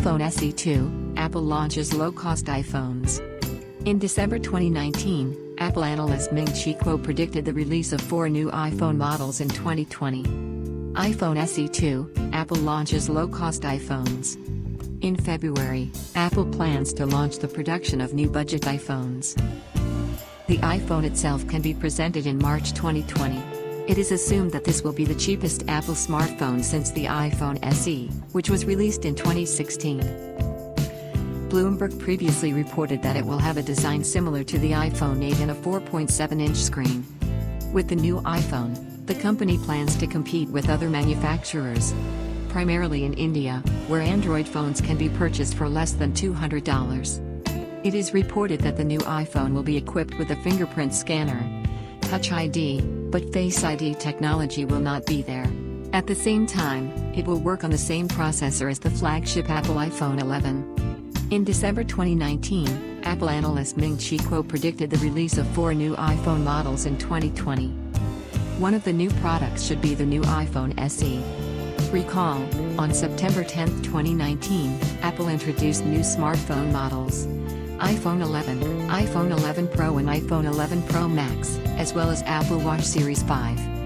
iPhone SE 2, Apple launches low-cost iPhones. In December 2019, Apple analyst Ming-Chi Kuo predicted the release of 4 new iPhone models in 2020. iPhone SE 2, Apple launches low-cost iPhones. In February, Apple plans to launch the production of new budget iPhones. The iPhone itself can be presented in March 2020. It is assumed that this will be the cheapest Apple smartphone since the iPhone SE, which was released in 2016. Bloomberg previously reported that it will have a design similar to the iPhone 8 and a 4.7-inch screen. With the new iPhone, the company plans to compete with other manufacturers, primarily in India, where Android phones can be purchased for less than $200. It is reported that the new iPhone will be equipped with a fingerprint scanner, Touch ID, but Face ID technology will not be there. At the same time, it will work on the same processor as the flagship Apple iPhone 11. In December 2019, Apple analyst Ming-Chi Kuo predicted the release of 4 new iPhone models in 2020. One of the new products should be the new iPhone SE. Recall, on September 10, 2019, Apple introduced new smartphone models: iPhone 11, iPhone 11 Pro and iPhone 11 Pro Max, as well as Apple Watch Series 5.